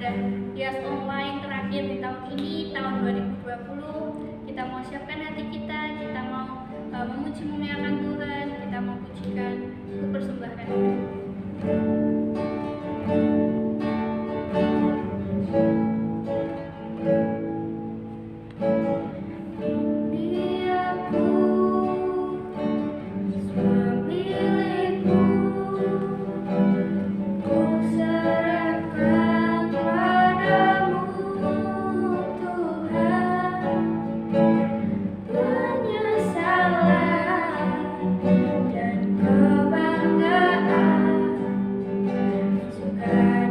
sudah hias online terakhir di tahun ini, tahun 2020. Kita mau siapkan hati kita mau memuji memuliakan Tuhan, kita mau pujikan, persembahkan. Dan kebanggaan, suka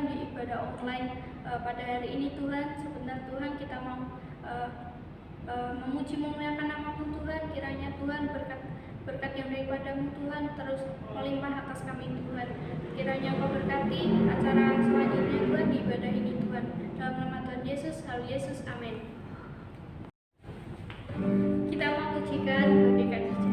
Tuhan di ibadah online pada hari ini Tuhan. Sebentar Tuhan kita mau memuji memuliakan nama-Mu Tuhan. Kiranya Tuhan berkat yang daripadamu Tuhan terus melimpah atas kami Tuhan. Kiranya Engkau berkati acara selanjutnya Tuhan di ibadah ini Tuhan. Dalam nama Tuhan Yesus, hal Yesus, amin. Kita mau pujikan bagaikan hujan.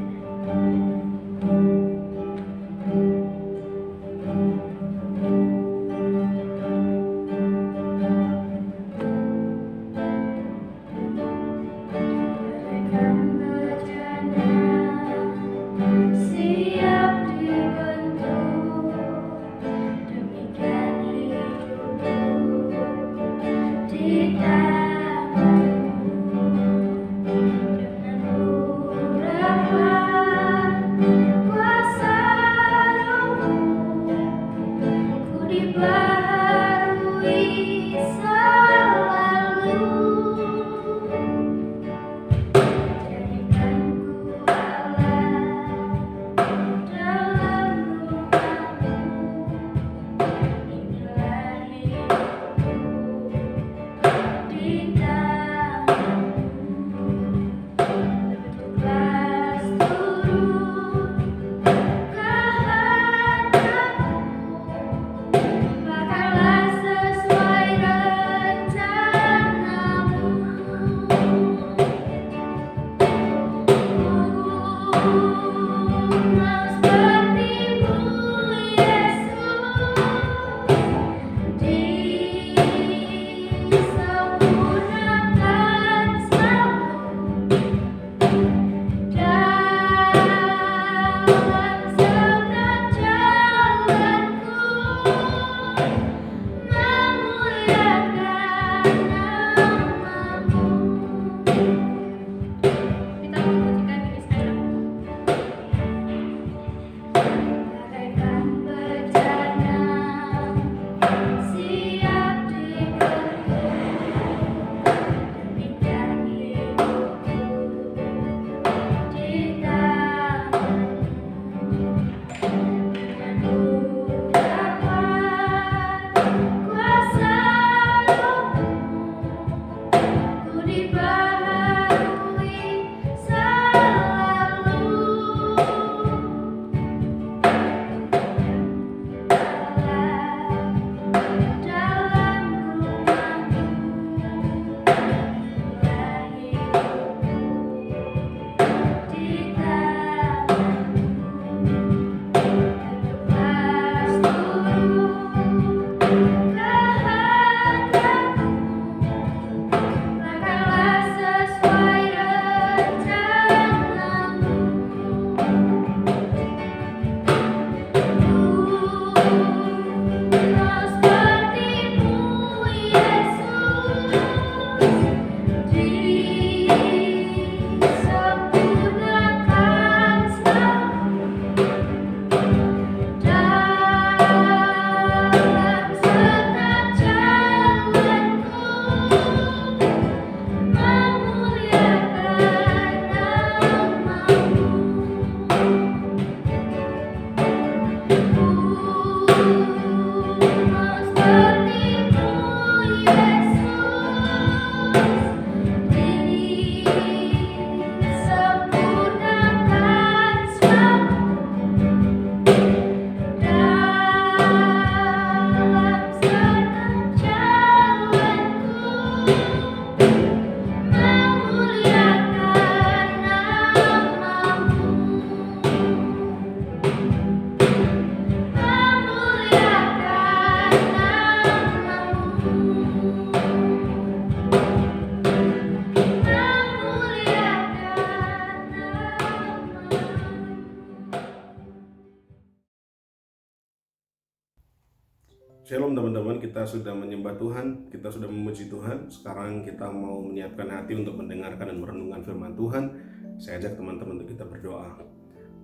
Shalom teman-teman, kita sudah menyembah Tuhan, kita sudah memuji Tuhan. Sekarang kita mau menyiapkan hati untuk mendengarkan dan merenungkan firman Tuhan. Saya ajak teman-teman untuk kita berdoa.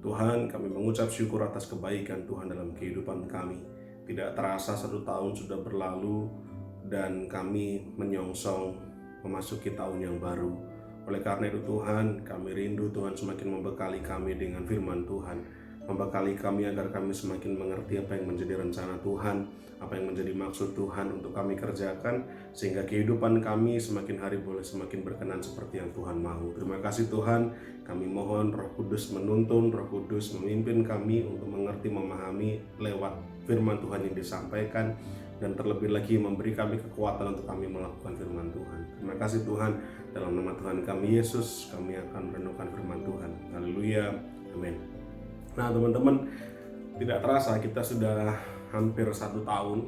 Tuhan, kami mengucap syukur atas kebaikan Tuhan dalam kehidupan kami. Tidak terasa 1 tahun sudah berlalu dan kami menyongsong memasuki tahun yang baru. Oleh karena itu Tuhan, kami rindu Tuhan semakin membekali kami dengan firman Tuhan. membekali kami agar kami semakin mengerti apa yang menjadi rencana Tuhan, apa yang menjadi maksud Tuhan untuk kami kerjakan, sehingga kehidupan kami semakin hari boleh semakin berkenan seperti yang Tuhan mau. Terima kasih Tuhan, kami mohon Roh Kudus menuntun, Roh Kudus memimpin kami untuk mengerti, memahami lewat firman Tuhan yang disampaikan, dan terlebih lagi memberi kami kekuatan untuk kami melakukan firman Tuhan. Terima kasih Tuhan, dalam nama Tuhan kami Yesus, kami akan merenungkan firman Tuhan. Haleluya, amin. Nah teman-teman, tidak terasa kita sudah hampir 1 tahun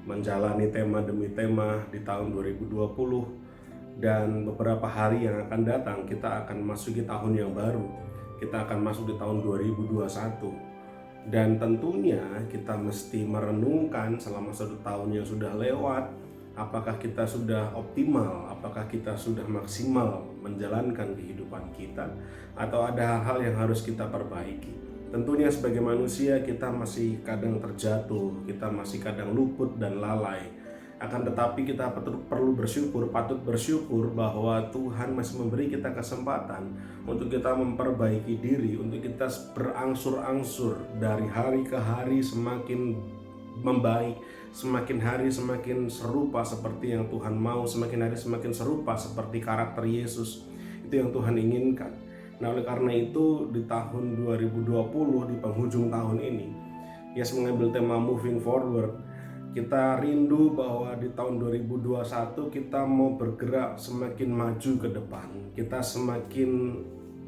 menjalani tema demi tema di tahun 2020, dan beberapa hari yang akan datang kita akan masuki tahun yang baru. Kita akan masuk di tahun 2021, dan tentunya kita mesti merenungkan selama 1 tahun yang sudah lewat, apakah kita sudah optimal, apakah kita sudah maksimal menjalankan kehidupan kita, atau ada hal-hal yang harus kita perbaiki. Tentunya sebagai manusia kita masih kadang terjatuh, kita masih kadang luput dan lalai. Akan tetapi kita perlu bersyukur, patut bersyukur bahwa Tuhan masih memberi kita kesempatan untuk kita memperbaiki diri, untuk kita berangsur-angsur dari hari ke hari semakin membaik, semakin hari semakin serupa seperti yang Tuhan mau, semakin hari semakin serupa seperti karakter Yesus. Itu yang Tuhan inginkan. Nah oleh karena itu di tahun 2020, di penghujung tahun ini, Yes mengambil tema moving forward. Kita rindu bahwa di tahun 2021 kita mau bergerak semakin maju ke depan. Kita semakin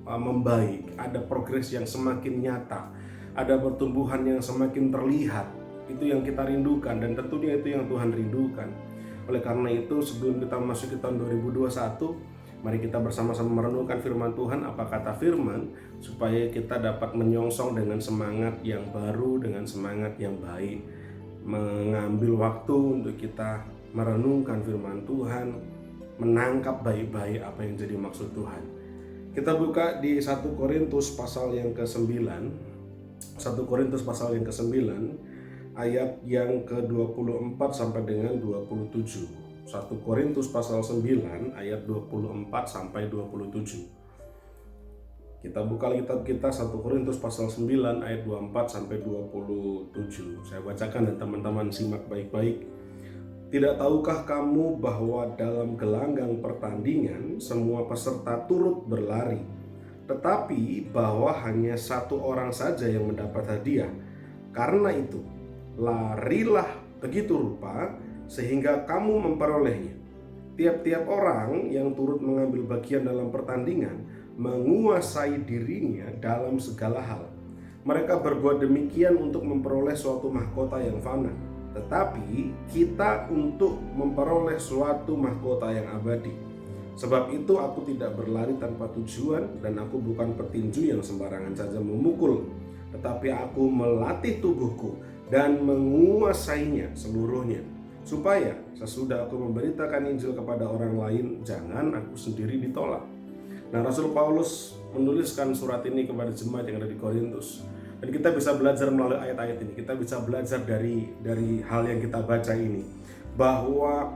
membaik, ada progres yang semakin nyata, ada pertumbuhan yang semakin terlihat. Itu yang kita rindukan, dan tentunya itu yang Tuhan rindukan. Oleh karena itu sebelum kita masuk ke tahun 2021, mari kita bersama-sama merenungkan firman Tuhan, apa kata firman, supaya kita dapat menyongsong dengan semangat yang baru, dengan semangat yang baik, mengambil waktu untuk kita merenungkan firman Tuhan, menangkap baik-baik apa yang jadi maksud Tuhan. Kita buka di 1 Korintus pasal yang ke-9, 1 Korintus pasal yang ke-9, ayat yang ke-24 sampai dengan 27. 1 Korintus pasal 9 ayat 24 sampai 27. Kita buka kitab kita 1 Korintus pasal 9 ayat 24 sampai 27. Saya bacakan dan teman-teman simak baik-baik. Tidak tahukah kamu bahwa dalam gelanggang pertandingan semua peserta turut berlari, tetapi bahwa hanya 1 orang saja yang mendapat hadiah? Karena itu, larilah begitu rupa sehingga kamu memperolehnya. Tiap-tiap orang yang turut mengambil bagian dalam pertandingan menguasai dirinya dalam segala hal. Mereka berbuat demikian untuk memperoleh suatu mahkota yang fana, tetapi kita untuk memperoleh suatu mahkota yang abadi. Sebab itu aku tidak berlari tanpa tujuan, dan aku bukan petinju yang sembarangan saja memukul, tetapi aku melatih tubuhku dan menguasainya seluruhnya, supaya sesudah aku memberitakan Injil kepada orang lain, jangan aku sendiri ditolak. Nah, Rasul Paulus menuliskan surat ini kepada jemaat yang ada di Korintus. Dan kita bisa belajar melalui ayat-ayat ini. Kita bisa belajar dari hal yang kita baca ini, bahwa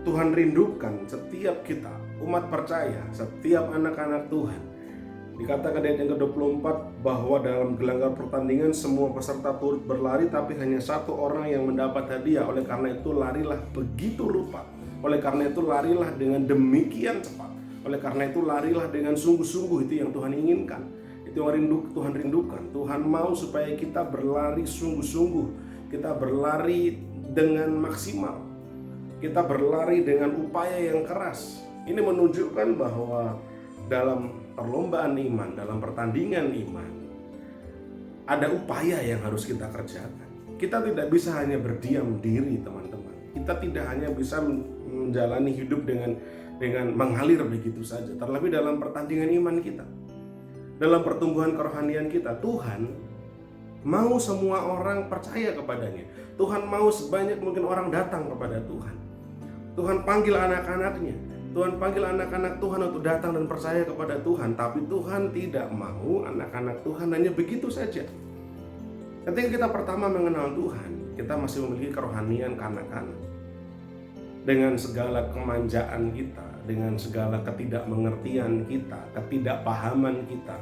Tuhan rindukan setiap kita, umat percaya, setiap anak-anak Tuhan. Dikatakan di ayat yang ke-24 bahwa dalam gelanggang pertandingan semua peserta turut berlari, tapi hanya 1 orang yang mendapat hadiah. Oleh karena itu larilah begitu rupa. Oleh karena itu larilah dengan demikian cepat. Oleh karena itu larilah dengan sungguh-sungguh. Itu yang Tuhan inginkan. Itu yang Tuhan rindukan. Tuhan mau supaya kita berlari sungguh-sungguh. Kita berlari dengan maksimal. Kita berlari dengan upaya yang keras. Ini menunjukkan bahwa dalam perlombaan iman, dalam pertandingan iman, ada upaya yang harus kita kerjakan. Kita tidak bisa hanya berdiam diri, teman-teman. Kita tidak hanya bisa menjalani hidup dengan mengalir begitu saja. Terlebih dalam pertandingan iman kita, dalam pertumbuhan kerohanian kita, Tuhan mau semua orang percaya kepadanya. Tuhan mau sebanyak mungkin orang datang kepada Tuhan. Tuhan panggil anak-anaknya. Tuhan panggil anak-anak Tuhan untuk datang dan percaya kepada Tuhan. Tapi Tuhan tidak mau anak-anak Tuhan hanya begitu saja. Ketika kita pertama mengenal Tuhan, kita masih memiliki kerohanian kanak-kanak. Dengan segala kemanjaan kita, dengan segala ketidakmengertian kita, ketidakpahaman kita,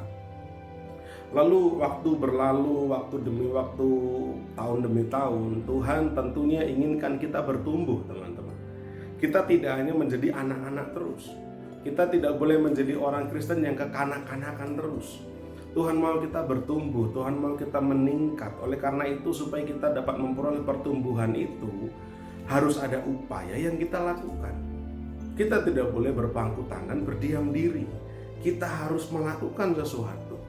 Lalu waktu berlalu, waktu demi waktu, tahun demi tahun, Tuhan tentunya inginkan kita bertumbuh, teman-teman. Kita tidak hanya menjadi anak-anak terus. Kita tidak boleh menjadi orang Kristen yang kekanak-kanakan terus. Tuhan mau kita bertumbuh, Tuhan mau kita meningkat. Oleh karena itu, supaya kita dapat memperoleh pertumbuhan itu, harus ada upaya yang kita lakukan. Kita tidak boleh berpangku tangan, berdiam diri. Kita harus melakukan sesuatu.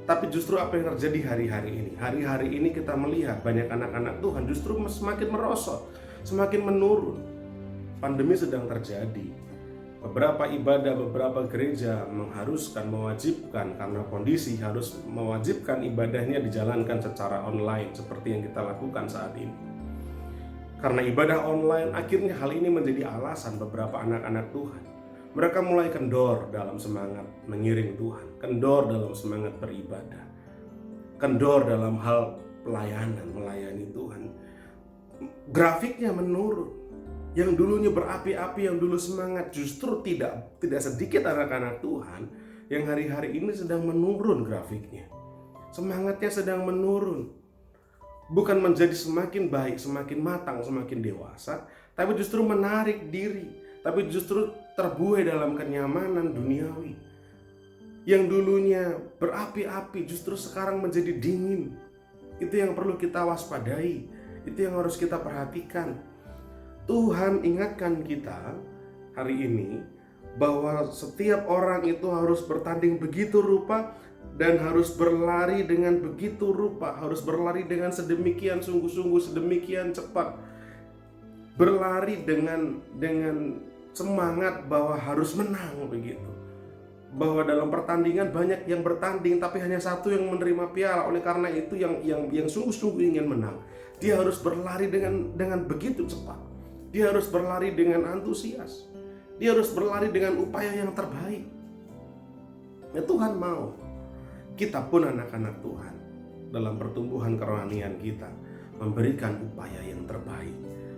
Tapi justru apa yang terjadi hari-hari ini? Hari-hari ini kita melihat banyak anak-anak Tuhan justru semakin merosot, semakin menurun. Pandemi sedang terjadi. Beberapa ibadah, beberapa gereja mewajibkan karena kondisi harus mewajibkan ibadahnya dijalankan secara online seperti yang kita lakukan saat ini. Karena ibadah online, akhirnya hal ini menjadi alasan beberapa anak-anak Tuhan. Mereka mulai kendor dalam semangat mengiring Tuhan, kendor dalam semangat beribadah, kendor dalam hal pelayanan, melayani Tuhan. Grafiknya menurun. Yang dulunya berapi-api, yang dulu semangat, justru tidak sedikit anak-anak Tuhan yang hari-hari ini sedang menurun grafiknya. Semangatnya sedang menurun. Bukan menjadi semakin baik, semakin matang, semakin dewasa, tapi justru menarik diri, tapi justru terbuai dalam kenyamanan duniawi. Yang dulunya berapi-api justru sekarang menjadi dingin. Itu yang perlu kita waspadai, itu yang harus kita perhatikan. Tuhan ingatkan kita hari ini bahwa setiap orang itu harus bertanding begitu rupa dan harus berlari dengan begitu rupa, harus berlari dengan sedemikian sungguh-sungguh, sedemikian cepat. Berlari dengan semangat bahwa harus menang begitu. Bahwa dalam pertandingan banyak yang bertanding tapi hanya satu yang menerima piala. Oleh karena itu yang sungguh-sungguh ingin menang, dia harus berlari dengan begitu cepat. Dia harus berlari dengan antusias. Dia harus berlari dengan upaya yang terbaik. Ya, Tuhan mau kita pun anak-anak Tuhan dalam pertumbuhan kerohanian kita memberikan upaya yang terbaik.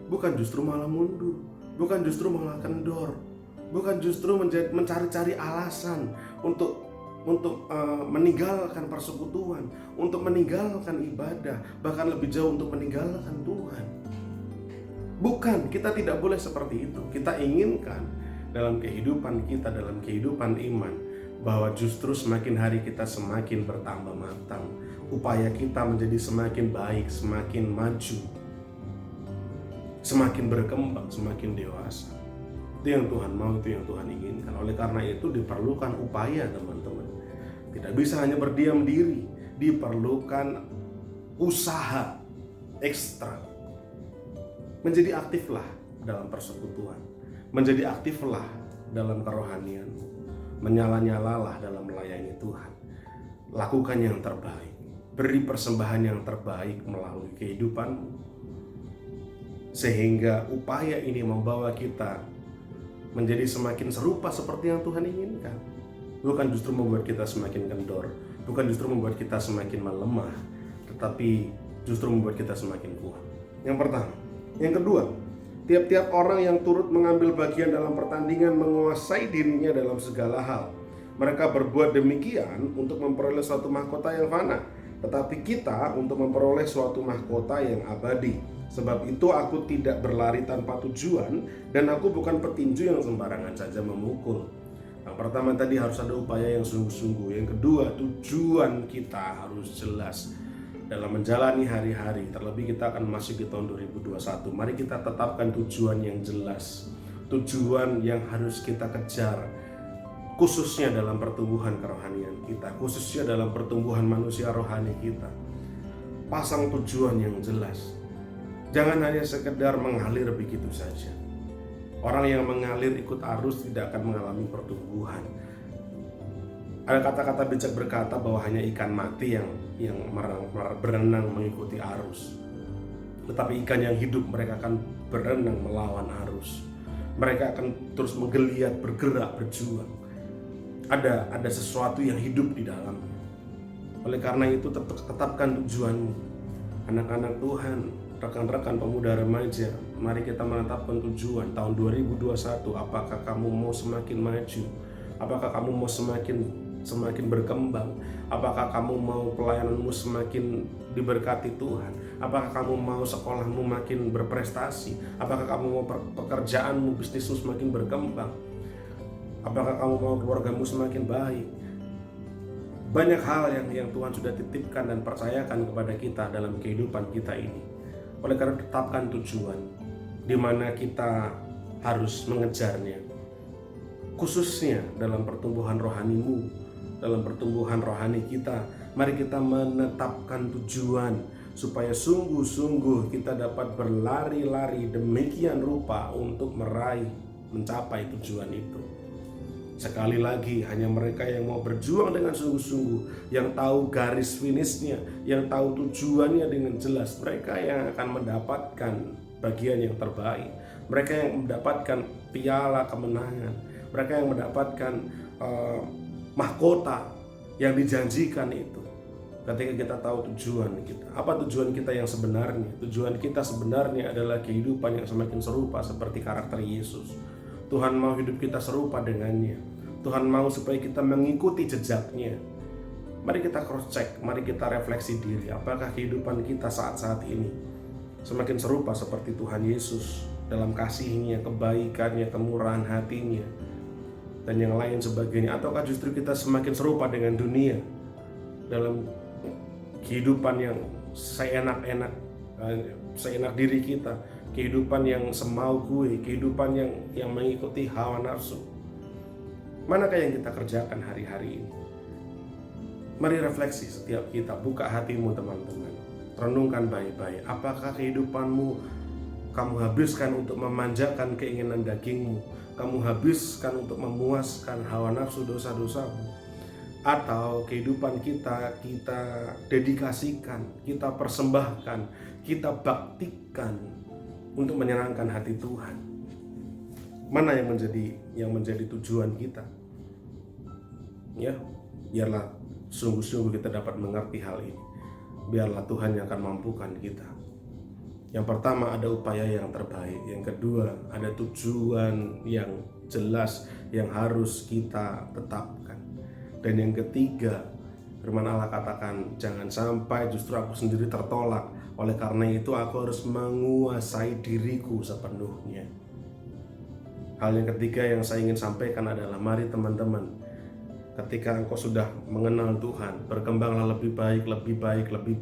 Bukan justru malah mundur, bukan justru malah kendor, bukan justru mencari-cari alasan untuk meninggalkan persekutuan, untuk meninggalkan ibadah, bahkan lebih jauh untuk meninggalkan Tuhan. Bukan, kita tidak boleh seperti itu. Kita inginkan dalam kehidupan kita, dalam kehidupan iman, bahwa justru semakin hari kita semakin bertambah matang. Upaya kita menjadi semakin baik, semakin maju, semakin berkembang, semakin dewasa. Itu yang Tuhan mau, itu yang Tuhan inginkan. Oleh karena itu diperlukan upaya, teman-teman. Tidak bisa hanya berdiam diri, diperlukan usaha ekstra. Menjadi aktiflah dalam persekutuan, menjadi aktiflah dalam kerohanian, menyala-nyalalah dalam melayani Tuhan. Lakukan yang terbaik, beri persembahan yang terbaik melalui kehidupanmu, sehingga upaya ini membawa kita menjadi semakin serupa seperti yang Tuhan inginkan. Bukan justru membuat kita semakin kendor, bukan justru membuat kita semakin melemah, tetapi justru membuat kita semakin kuat. Yang pertama. Yang kedua, tiap-tiap orang yang turut mengambil bagian dalam pertandingan menguasai dirinya dalam segala hal. Mereka berbuat demikian untuk memperoleh suatu mahkota yang fana, tetapi kita untuk memperoleh suatu mahkota yang abadi. Sebab itu aku tidak berlari tanpa tujuan, dan aku bukan petinju yang sembarangan saja memukul. Yang pertama tadi harus ada upaya yang sungguh-sungguh. Yang kedua, tujuan kita harus jelas dalam menjalani hari-hari. Terlebih kita akan masuk di tahun 2021. Mari kita tetapkan tujuan yang jelas, tujuan yang harus kita kejar, khususnya dalam pertumbuhan kerohanian kita, khususnya dalam pertumbuhan manusia rohani kita. Pasang tujuan yang jelas. Jangan hanya sekedar mengalir begitu saja. Orang yang mengalir ikut arus tidak akan mengalami pertumbuhan. Ada kata-kata bijak berkata bahwa hanya ikan mati yang berenang mengikuti arus. Tetapi ikan yang hidup, mereka akan berenang melawan arus. Mereka akan terus menggeliat, bergerak, berjuang. Ada sesuatu yang hidup di dalamnya. Oleh karena itu tetapkan tujuanmu. Anak-anak Tuhan, rekan-rekan pemuda remaja, mari kita menetapkan tujuan tahun 2021. Apakah kamu mau semakin maju? Apakah kamu mau semakin semakin berkembang? Apakah kamu mau pelayananmu semakin diberkati Tuhan? Apakah kamu mau sekolahmu makin berprestasi? Apakah kamu mau pekerjaanmu, bisnismu semakin berkembang? Apakah kamu mau keluargamu semakin baik? Banyak hal yang Tuhan sudah titipkan dan percayakan kepada kita dalam kehidupan kita ini. Oleh karena tetapkan tujuan di mana kita harus mengejarnya. Khususnya dalam pertumbuhan rohanimu, dalam pertumbuhan rohani kita, mari kita menetapkan tujuan supaya sungguh-sungguh kita dapat berlari-lari demikian rupa untuk mencapai tujuan itu. Sekali lagi, hanya mereka yang mau berjuang dengan sungguh-sungguh, yang tahu garis finishnya, yang tahu tujuannya dengan jelas, mereka yang akan mendapatkan bagian yang terbaik. Mereka yang mendapatkan piala kemenangan, mereka yang mendapatkan mahkota yang dijanjikan itu. Ketika kita tahu tujuan kita, apa tujuan kita yang sebenarnya? Tujuan kita sebenarnya adalah kehidupan yang semakin serupa seperti karakter Yesus. Tuhan mau hidup kita serupa dengannya. Tuhan mau supaya kita mengikuti jejaknya. Mari kita cross check, mari kita refleksi diri. Apakah kehidupan kita saat-saat ini semakin serupa seperti Tuhan Yesus dalam kasihnya, kebaikannya, kemurahan hatinya, dan yang lain sebagainya? Ataukah justru kita semakin serupa dengan dunia dalam kehidupan yang seenak diri kita, kehidupan yang semau gue, kehidupan yang mengikuti hawa nafsu? Manakah yang kita kerjakan hari-hari ini? Mari refleksi setiap kita, buka hatimu teman-teman, renungkan baik-baik. Apakah kehidupanmu kamu habiskan untuk memanjakan keinginan dagingmu, kamu habiskan untuk memuaskan hawa nafsu dosa-dosamu, atau kehidupan kita dedikasikan, kita persembahkan, kita baktikan untuk menyenangkan hati Tuhan? Mana yang menjadi tujuan kita? Ya, biarlah sungguh-sungguh kita dapat mengerti hal ini. Biarlah Tuhan yang akan mampukan kita. Yang pertama, ada upaya yang terbaik. Yang kedua, ada tujuan yang jelas yang harus kita tetapkan. Dan yang ketiga, firman Allah katakan, jangan sampai justru aku sendiri tertolak. Oleh karena itu aku harus menguasai diriku sepenuhnya. Hal yang ketiga yang saya ingin sampaikan adalah, mari teman-teman, ketika engkau sudah mengenal Tuhan, berkembanglah lebih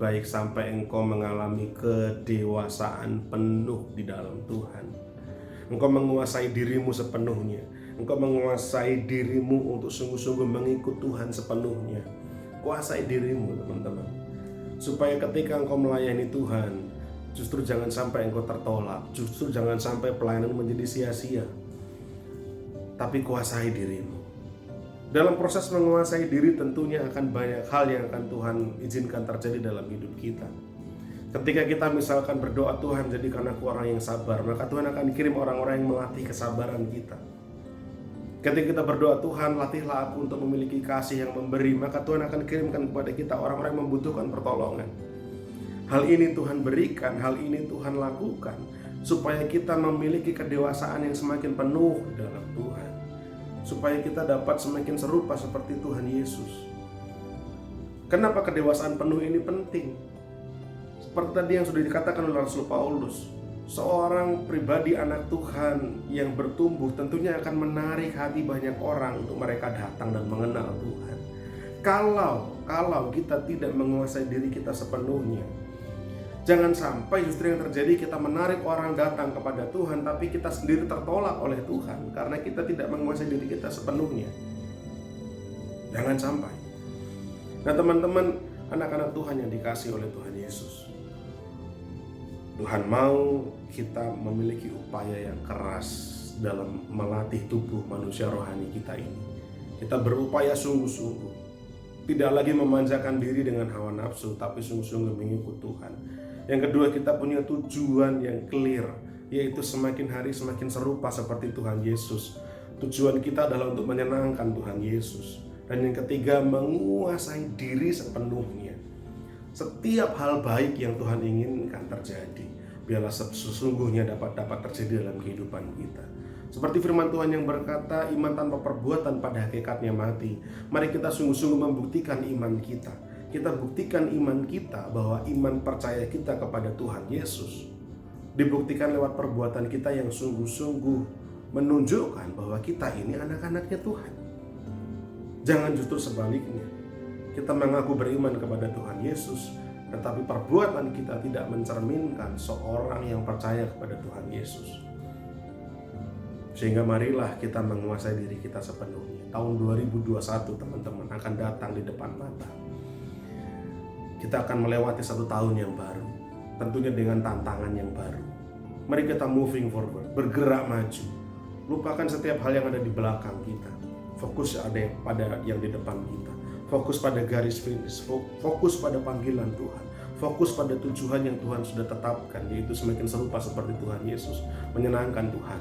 baik sampai engkau mengalami kedewasaan penuh di dalam Tuhan. Engkau menguasai dirimu sepenuhnya. Engkau menguasai dirimu untuk sungguh-sungguh mengikut Tuhan sepenuhnya. Kuasai dirimu teman-teman, supaya ketika engkau melayani Tuhan, justru jangan sampai engkau tertolak, justru jangan sampai pelayanan menjadi sia-sia. Tapi kuasai dirimu. Dalam proses menguasai diri tentunya akan banyak hal yang akan Tuhan izinkan terjadi dalam hidup kita. Ketika kita misalkan berdoa, Tuhan jadikan aku orang yang sabar, maka Tuhan akan kirim orang-orang yang melatih kesabaran kita. Ketika kita berdoa, Tuhan latihlah aku untuk memiliki kasih yang memberi, maka Tuhan akan kirimkan kepada kita orang-orang yang membutuhkan pertolongan. Hal ini Tuhan berikan, hal ini Tuhan lakukan, supaya kita memiliki kedewasaan yang semakin penuh dalam Tuhan, supaya kita dapat semakin serupa seperti Tuhan Yesus. Kenapa kedewasaan penuh ini penting? Seperti tadi yang sudah dikatakan oleh Rasul Paulus, seorang pribadi anak Tuhan yang bertumbuh tentunya akan menarik hati banyak orang untuk mereka datang dan mengenal Tuhan. Kalau kita tidak menguasai diri kita sepenuhnya, jangan sampai justru yang terjadi kita menarik orang datang kepada Tuhan, tapi kita sendiri tertolak oleh Tuhan karena kita tidak menguasai diri kita sepenuhnya. Jangan sampai. Nah teman-teman, anak-anak Tuhan yang dikasihi oleh Tuhan Yesus, Tuhan mau kita memiliki upaya yang keras dalam melatih tubuh manusia rohani kita ini. Kita berupaya sungguh-sungguh, tidak lagi memanjakan diri dengan hawa nafsu, tapi sungguh-sungguh mengikut Tuhan. Yang kedua, kita punya tujuan yang clear, yaitu semakin hari semakin serupa seperti Tuhan Yesus. Tujuan kita adalah untuk menyenangkan Tuhan Yesus. Dan yang ketiga, menguasai diri sepenuhnya. Setiap hal baik yang Tuhan inginkan terjadi, biarlah sesungguhnya dapat terjadi dalam kehidupan kita. Seperti firman Tuhan yang berkata, iman tanpa perbuatan pada hakikatnya mati. Mari kita sungguh-sungguh membuktikan iman kita. Kita buktikan iman kita bahwa iman percaya kita kepada Tuhan Yesus dibuktikan lewat perbuatan kita yang sungguh-sungguh menunjukkan bahwa kita ini anak-anaknya Tuhan. Jangan justru sebaliknya. Kita mengaku beriman kepada Tuhan Yesus, tetapi perbuatan kita tidak mencerminkan seorang yang percaya kepada Tuhan Yesus. Sehingga marilah kita menguasai diri kita sepenuhnya. Tahun 2021 teman-teman akan datang di depan mata. Kita akan melewati satu tahun yang baru, tentunya dengan tantangan yang baru. Mari kita moving forward, bergerak maju. Lupakan setiap hal yang ada di belakang kita. Fokus ada pada yang di depan kita. Fokus pada garis finish, fokus pada panggilan Tuhan. Fokus pada tujuan yang Tuhan sudah tetapkan, yaitu semakin serupa seperti Tuhan Yesus, menyenangkan Tuhan.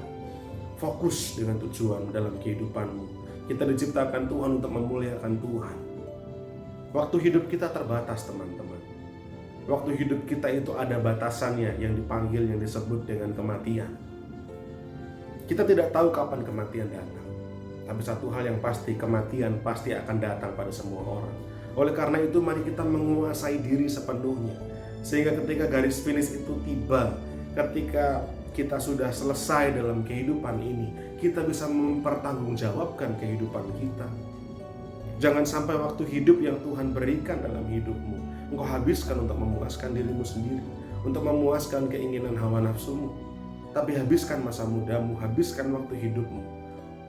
Fokus dengan tujuan dalam kehidupanmu. Kita diciptakan Tuhan untuk memuliakan Tuhan. Waktu hidup kita terbatas teman-teman. Waktu hidup kita itu ada batasannya yang dipanggil, yang disebut dengan kematian. Kita tidak tahu kapan kematian datang. Tapi satu hal yang pasti, kematian pasti akan datang pada semua orang. Oleh karena itu mari kita menguasai diri sepenuhnya. Sehingga ketika garis finish itu tiba, ketika kita sudah selesai dalam kehidupan ini, kita bisa mempertanggungjawabkan kehidupan kita. Jangan sampai waktu hidup yang Tuhan berikan dalam hidupmu engkau habiskan untuk memuaskan dirimu sendiri, untuk memuaskan keinginan hawa nafsumu. Tapi habiskan masa mudamu, habiskan waktu hidupmu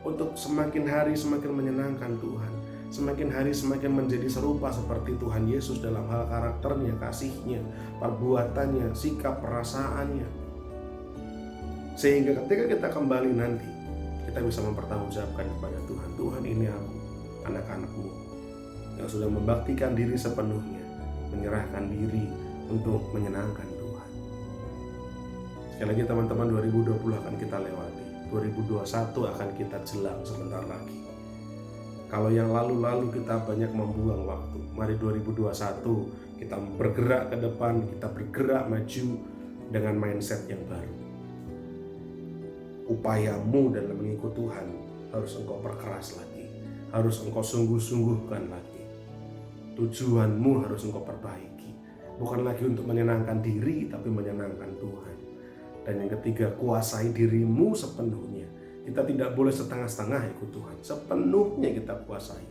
untuk semakin hari semakin menyenangkan Tuhan, semakin hari semakin menjadi serupa seperti Tuhan Yesus dalam hal karakternya, kasihnya, perbuatannya, sikap, perasaannya. Sehingga ketika kita kembali nanti, kita bisa mempertanggungjawabkan kepada Tuhan, Tuhan ini aku, anak-anakmu yang sudah membaktikan diri sepenuhnya, menyerahkan diri untuk menyenangkan Tuhan. Sekali lagi teman-teman, 2020 akan kita lewati, 2021 akan kita jelang sebentar lagi. Kalau yang lalu-lalu kita banyak membuang waktu, mari 2021 kita bergerak ke depan, kita bergerak maju dengan mindset yang baru. Upayamu dalam mengikut Tuhan harus engkau perkeras lagi, harus engkau sungguh-sungguhkan lagi. Tujuanmu harus engkau perbaiki, bukan lagi untuk menyenangkan diri, tapi menyenangkan Tuhan. Dan yang ketiga, kuasai dirimu sepenuhnya. Kita tidak boleh setengah-setengah ikut Tuhan, sepenuhnya kita kuasai.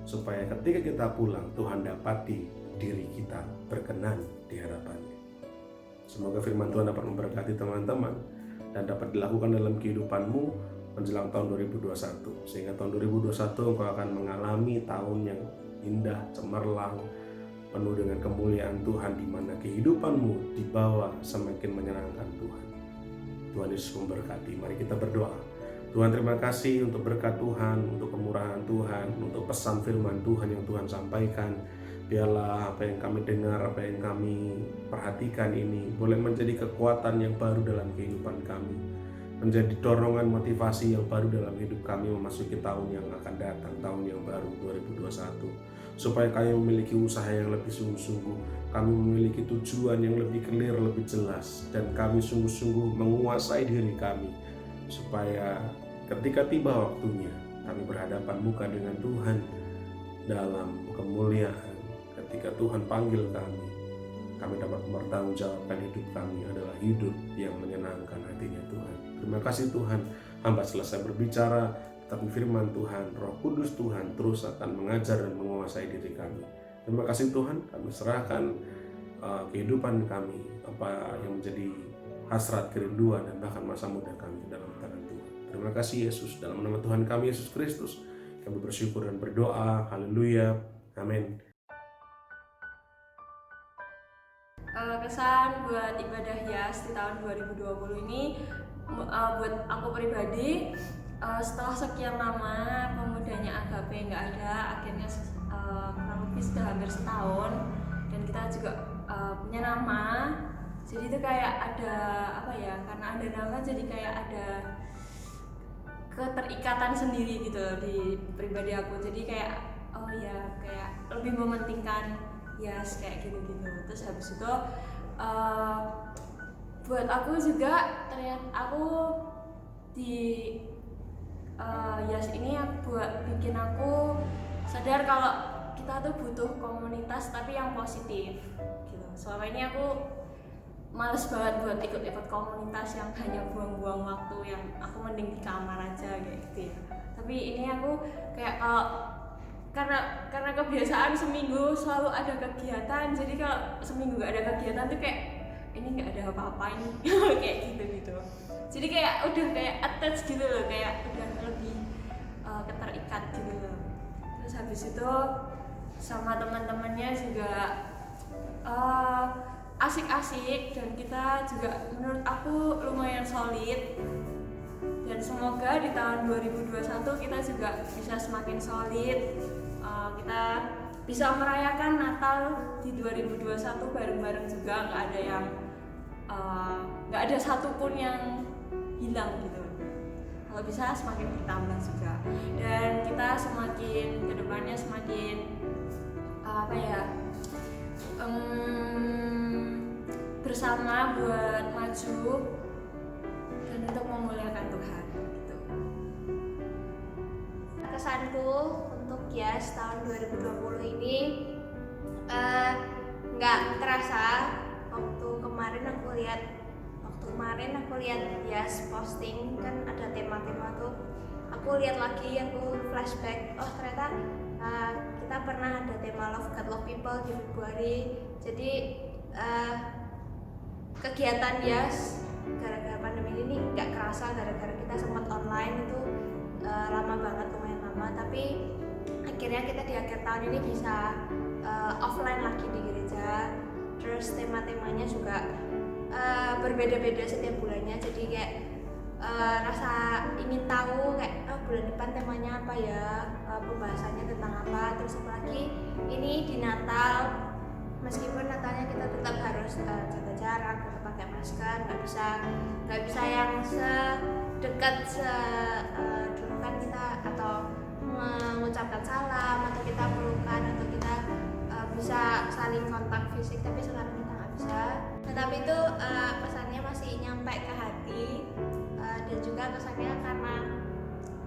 Supaya ketika kita pulang, Tuhan dapati diri kita berkenan di hadapannya. Semoga firman Tuhan dapat memberkati teman-teman dan dapat dilakukan dalam kehidupanmu menjelang tahun 2021. Sehingga tahun 2021 engkau akan mengalami tahun yang indah, cemerlang, penuh dengan kemuliaan Tuhan, di mana kehidupanmu dibawa semakin menyenangkan Tuhan. Tuhan Yesus memberkati. Mari kita berdoa. Tuhan, terima kasih untuk berkat Tuhan, untuk kemurahan Tuhan, untuk pesan firman Tuhan yang Tuhan sampaikan. Biarlah apa yang kami dengar, apa yang kami perhatikan ini boleh menjadi kekuatan yang baru dalam kehidupan kami, menjadi dorongan motivasi yang baru dalam hidup kami memasuki tahun yang akan datang, tahun yang baru 2021. Supaya kami memiliki usaha yang lebih sungguh-sungguh, kami memiliki tujuan yang lebih clear, lebih jelas, dan kami sungguh-sungguh menguasai diri kami, supaya ketika tiba waktunya kami berhadapan muka dengan Tuhan dalam kemuliaan. Ketika Tuhan panggil kami dapat mempertanggungjawabkan hidup kami adalah hidup yang menyenangkan hatinya Tuhan. Terima kasih Tuhan, hamba selesai berbicara, tapi firman Tuhan, Roh Kudus Tuhan terus akan mengajar dan menguasai diri kami. Terima kasih Tuhan, kami serahkan kehidupan kami, apa yang menjadi hasrat, kerinduan, dan bahkan masa muda kami dalam tangan Tuhan. Terima kasih Yesus, dalam nama Tuhan kami Yesus Kristus kami bersyukur dan berdoa. Haleluya, amin. Kesan buat ibadah Yas di tahun 2020 ini, buat aku pribadi, setelah sekian lama pemudanya Agape nggak ada, akhirnya kurang lebih sudah hampir setahun, dan kita juga punya nama. Jadi itu kayak ada apa ya, karena ada nama jadi kayak ada keterikatan sendiri gitu di pribadi aku. Jadi kayak oh ya, kayak lebih mementingkan Yas kayak gitu-gitu. Terus habis itu buat aku juga ternyata aku di Yas ini buat bikin aku sadar kalau kita tuh butuh komunitas tapi yang positif gitu. Selama ini aku males banget buat ikut-ikut komunitas yang hanya buang-buang waktu, yang aku mending di kamar aja kayak gitu ya. Tapi ini aku kayak kalau karena kebiasaan seminggu selalu ada kegiatan, jadi kalau seminggu gak ada kegiatan tuh kayak ini nggak ada apa-apa ini kayak gitu. Jadi kayak udah kayak attach gitu loh, kayak udah lebih keterikat gitu loh. Terus habis itu sama teman-temannya juga asik-asik, dan kita juga menurut aku lumayan solid. Dan semoga di tahun 2021 kita juga bisa semakin solid. Kita bisa merayakan Natal di 2021 bareng-bareng juga, nggak ada satupun yang hilang gitu. Kalau bisa semakin bertambah juga, dan kita semakin kedepannya semakin bersama buat maju dan untuk memuliakan Tuhan gitu. Kesanku untuk Yas tahun 2020 ini nggak terasa. Waktu kemarin aku lihat Yas posting kan ada tema-tema tuh, aku lihat lagi, aku flashback, oh ternyata kita pernah ada tema Love God Love People di Februari. Jadi kegiatan Yas gara-gara pandemi ini nggak kerasa, gara-gara kita sempat online itu lama banget, lumayan lama. Tapi akhirnya kita di akhir tahun ini bisa offline lagi di gereja. Terus tema-temanya juga berbeda-beda setiap bulannya, jadi kayak rasa ingin tahu kayak bulan depan temanya apa ya, pembahasannya tentang apa. Terus apalagi ini di Natal, meskipun Natalnya kita tetap harus jaga jarak, tetap pakai masker, nggak bisa yang sedekat dulu kan kita, atau mengucapkan salam, atau kita pelukan, atau kita bisa saling kontak fisik, tapi sekarang kita nggak bisa. Tetapi itu pesannya masih nyampe ke hati, dan juga kesannya karena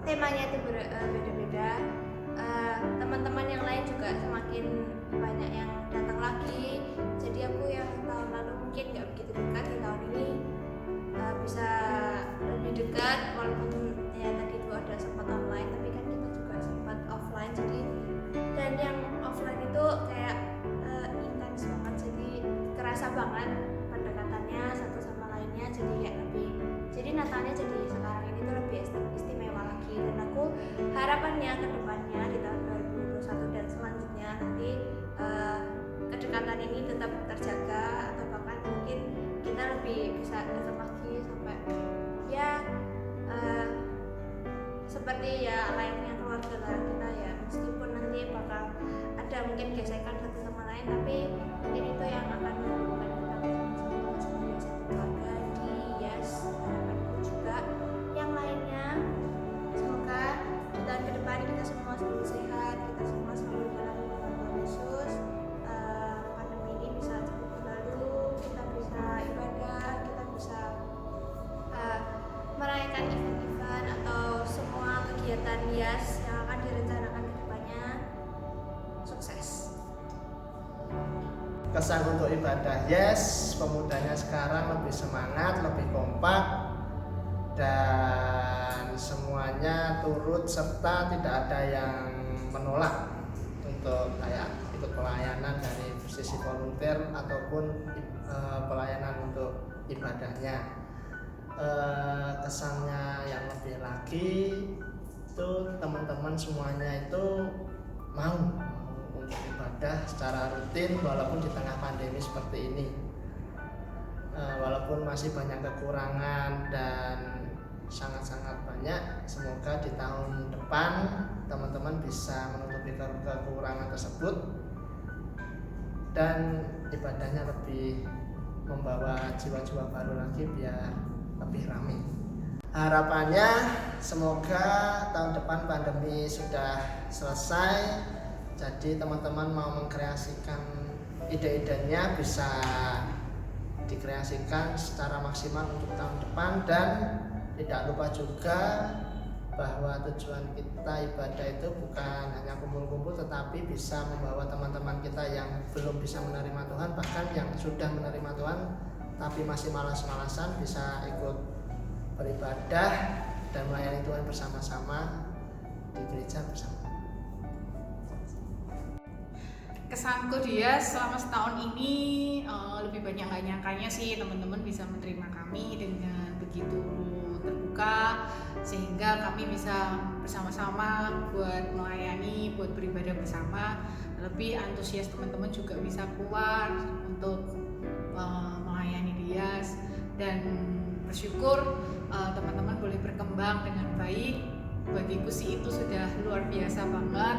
temanya itu beda-beda. Teman-teman yang lain juga semakin banyak yang datang lagi. Jadi aku yang tahun lalu mungkin nggak begitu dekat, di tahun ini bisa lebih dekat, walaupun ya tadi itu ada sempat online, tapi kan kita juga sempat offline. Jadi dan yang offline itu kayak intens banget, jadi kerasa banget pendekatannya satu sama lainnya. Jadi kayak jadi Natalnya jadi sekarang ini tuh lebih istimewa lagi. Dan aku harapannya ke depannya di tahun 2021 dan selanjutnya nanti kedekatan ini tetap terjaga, atau bahkan mungkin kita lebih bisa dekat lagi sampai ya seperti ya layaknya keluarga kita ya. Meskipun nanti bakal ada mungkin gesekan satu sama lain, tapi mungkin itu yang akan menghubungkan kita bersama sebagai satu keluarga di Yas. Harapanku juga yang lainnya, semoga di tahun ke depan kita semua selalu sehat, kita semua selalu dalam lindungan Tuhan Yesus. Pandemi ini bisa cepat berlalu, kita bisa ibadah, kita bisa merayakan event-event atau semua kegiatan Yas yang akan direncanakan ke depannya. Sukses. Kesan untuk ibadah Yes, pemudanya sekarang lebih semangat, lebih kompak, dan semuanya turut serta tidak ada yang menolak untuk kayak ikut pelayanan dari sisi volunteer ataupun pelayanan untuk ibadahnya. Kesannya yang lebih lagi itu teman-teman semuanya itu mau untuk ibadah secara rutin walaupun di tengah pandemi seperti ini. Walaupun masih banyak kekurangan dan sangat-sangat banyak, semoga di tahun depan teman-teman bisa menutupi kekurangan tersebut dan ibadahnya lebih membawa jiwa-jiwa baru lagi biar lebih ramai. Harapannya semoga tahun depan pandemi sudah selesai, jadi teman-teman mau mengkreasikan ide-idenya bisa dikreasikan secara maksimal untuk tahun depan, dan tidak lupa juga bahwa tujuan kita ibadah itu bukan hanya kumpul-kumpul, tetapi bisa membawa teman-teman kita yang belum bisa menerima Tuhan, bahkan yang sudah menerima Tuhan tapi masih malas-malasan, bisa ikut beribadah dan melayani Tuhan bersama-sama di gereja bersama. Kesanku dia selama setahun ini lebih banyak gak nyangkanya sih teman-teman bisa menerima kami dengan begitu terbuka, sehingga kami bisa bersama-sama buat melayani, buat beribadah bersama. Lebih antusias teman-teman juga bisa keluar untuk melayani dia, dan bersyukur teman-teman boleh berkembang dengan baik. Bagiku sih itu sudah luar biasa banget.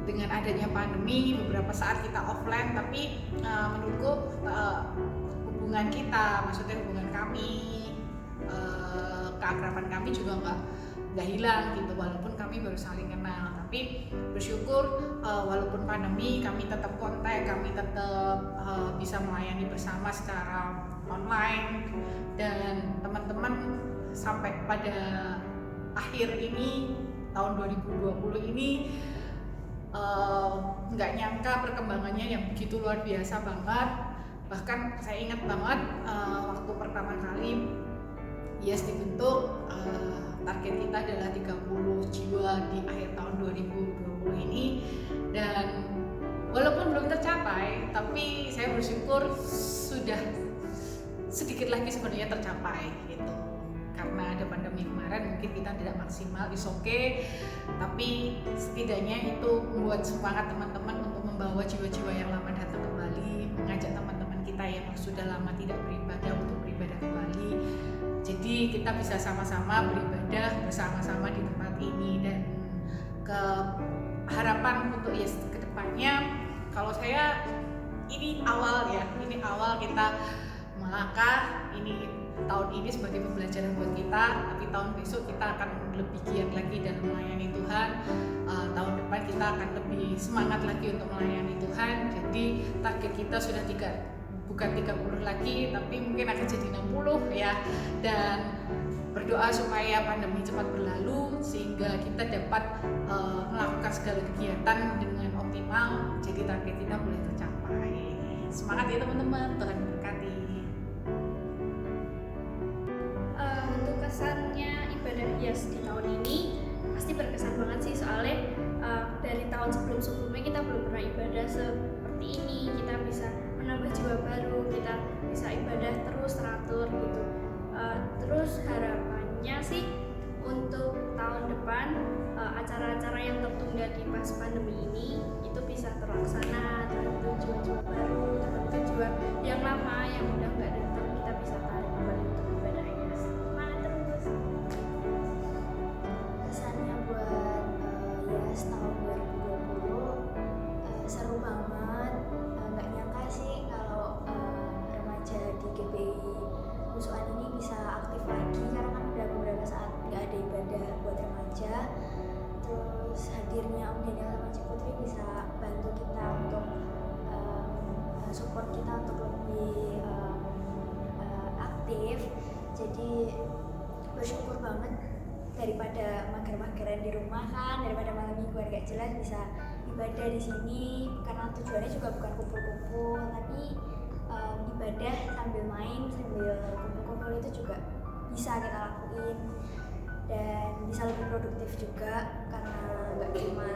Dengan adanya pandemi, beberapa saat kita offline, tapi menurutku hubungan kita, maksudnya hubungan kami, keakraban kami juga nggak hilang gitu, walaupun kami baru saling kenal. Tapi bersyukur walaupun pandemi, kami tetap kontak, kami tetap bisa melayani bersama secara online, dan teman-teman sampai pada akhir ini tahun 2020 ini nggak nyangka perkembangannya yang begitu luar biasa banget. Bahkan saya ingat banget waktu pertama kali YES dibentuk, target kita adalah 30 jiwa di akhir tahun 2020 ini, dan walaupun belum tercapai, tapi saya bersyukur sudah sedikit lagi sebenarnya tercapai gitu. Karena ada pandemi kemarin mungkin kita tidak maksimal, is okay, tapi setidaknya itu membuat semangat teman-teman untuk membawa jiwa-jiwa yang lama datang kembali, mengajak teman-teman kita yang sudah lama tidak beribadah untuk beribadah kembali. Jadi kita bisa sama-sama beribadah bersama-sama di tempat ini, dan harapan untuk YES kedepannya, kalau saya ini awal kita melangkah, ini tahun ini sebagai pembelajaran buat kita, tapi tahun besok kita akan lebih giat lagi dalam melayani Tuhan. Tahun depan kita akan lebih semangat lagi untuk melayani Tuhan. Jadi target kita sudah bukan 30 lagi, tapi mungkin akan jadi 60 ya. Dan berdoa supaya pandemi cepat berlalu sehingga kita dapat melakukan segala kegiatan dengan optimal. Jadi target kita boleh tercapai. Semangat ya teman-teman, Tuhan berkati. Untuk kesannya ibadah YES di tahun ini pasti berkesan banget sih, soalnya dari tahun sebelum-sebelumnya kita belum pernah ibadah seperti ini. Kita bisa menambah jiwa baru, kita bisa ibadah terus teratur gitu. Terus harapannya sih untuk tahun depan acara-acara yang tertunda di pas pandemi ini itu bisa terlaksana, terbentuk jiwa-jiwa baru, terbentuk jiwa yang lama yang udah nggak datang, kita bisa tarik kembali untuk ibadah YES. Semangat terus. Kesannya buat YES tahun 2020 seru banget. Nggak nyangka sih kalau remaja di GPI Nusukan ini bisa aktif lagi, karena kan udah beberapa saat nggak ada ibadah buat remaja. Terus hadirnya Om Daniel sama Cik Putri bisa bantu kita untuk support kita untuk lebih aktif. Jadi bersyukur banget, daripada mager-mageran di rumah kan, daripada malam mingguan gak jelas, bisa ibadah di sini. Karena tujuannya juga bukan kumpul-kumpul, tapi ibadah sambil main, sambil kumpul-kumpul itu juga bisa kita lakuin, dan bisa lebih produktif juga, karena nggak cuma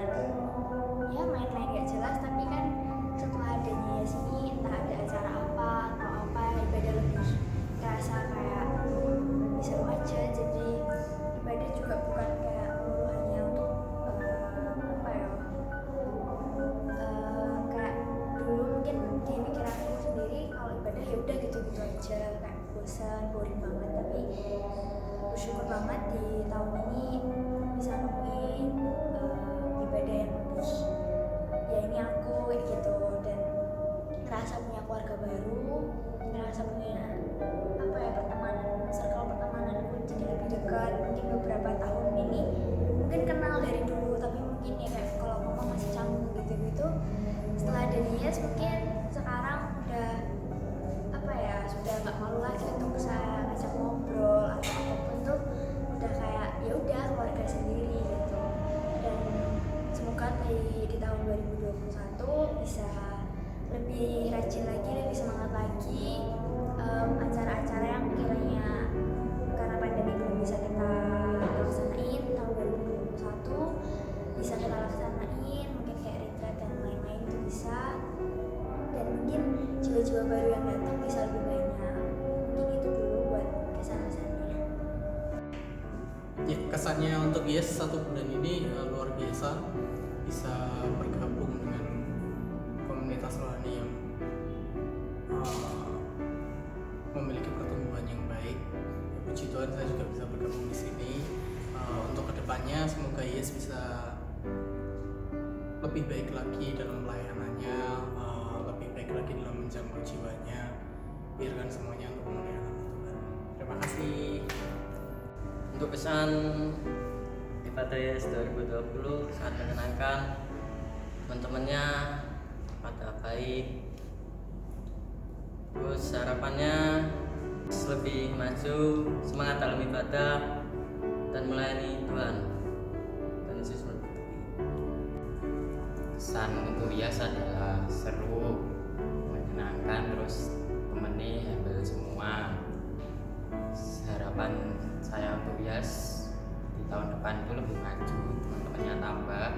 ya main-main gak jelas, tapi kan setelah adanya YES ini, entah ada acara apa atau apa, ibadah lebih terasa kayak lebih seru aja. Jadi ibadah juga bukan kayak melulu hanya untuk kayak dulu mungkin di pikiranku sendiri kalau ibadah ya udah gitu-gitu aja, kayak bosan, boring banget. Tapi bersyukur banget di tahun ini bisa nemuin ibadah yang lebih ya ini aku kayak gitu, dan ngerasa punya keluarga baru, ngerasa punya circle pertemananku jadi lebih dekat. Mungkin beberapa tahun ini mungkin kenal dari dulu, tapi mungkin ya kayak kalau ngomong masih canggung gitu-gitu. Setelah ada YES mungkin sekarang udah sudah nggak malu lagi untuk bisa ngajak ngobrol atau kesannya untuk Yes 1 bulan ini luar biasa, bisa bergabung dengan komunitas rohani yang memiliki pertumbuhan yang baik. Puji Tuhan saya juga bisa bergabung di sini. Untuk kedepannya semoga Yes bisa lebih baik lagi dalam pelayanannya, lebih baik lagi dalam menjamah jiwanya. Biarkan semuanya untuk kemuliaan nama Tuhan. Terima kasih. Untuk pesan ibadah Yes 2020 sangat menyenangkan, teman-temannya pada baik, terus harapannya lebih maju, semangat dalam ibadah dan melayani Tuhan. Dan Yesus memberkati. Kesan untuk Yes adalah seru, menyenangkan, terus temennya hampir semua. Harapan saya untuk Yes di tahun depan itu lebih maju, teman-temannya tambah,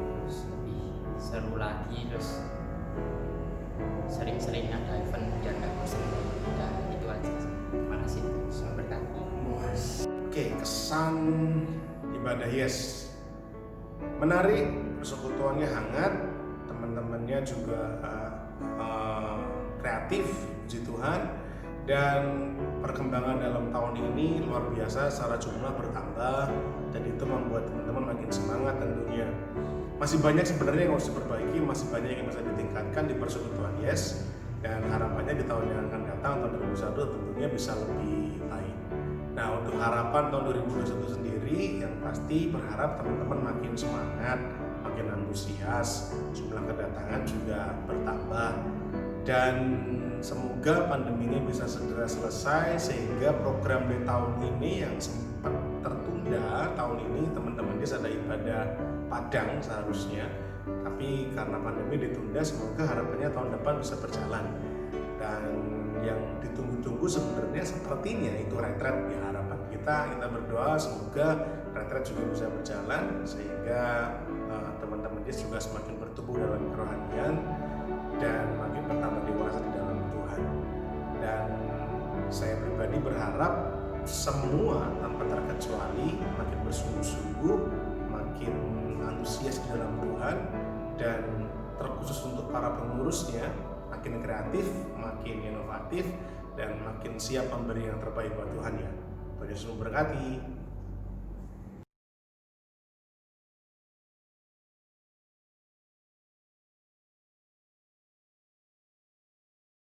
terus lebih seru lagi, terus sering-sering ada event biar nggak bosan. Dan itu aja. Terima kasih. Selamat berkati. Oke, kesan ibadah Yes menarik, persekutuannya hangat, teman-temannya juga kreatif, puji Tuhan, dan perkembangan dalam tahun ini luar biasa, secara jumlah bertambah, dan itu membuat teman-teman makin semangat tentunya. Masih banyak sebenarnya yang harus diperbaiki, masih banyak yang bisa ditingkatkan di persekutuan Yes, dan harapannya di tahun yang akan datang, tahun 2021 tentunya bisa lebih baik. Nah, untuk harapan tahun 2021 sendiri, yang pasti berharap teman-teman makin semangat, makin antusias, jumlah kedatangan juga bertambah, dan semoga pandeminya bisa segera selesai sehingga program di tahun ini yang sempat tertunda tahun ini, teman-teman Yes ada ibadah Padang seharusnya, tapi karena pandemi ditunda, semoga harapannya tahun depan bisa berjalan. Dan yang ditunggu-tunggu sebenarnya sepertinya itu retret ya, harapan kita berdoa semoga retret juga bisa berjalan sehingga teman-teman Yes juga semakin bertumbuh dalam kerohanian dan makin bertambah dewasa di dalam Tuhan. Dan saya pribadi berharap semua tanpa terkecuali makin bersungguh-sungguh, makin antusias di dalam Tuhan, dan terkhusus untuk para pengurusnya makin kreatif, makin inovatif, dan makin siap memberi yang terbaik buat Tuhan ya. Tuhan Yesus memberkati.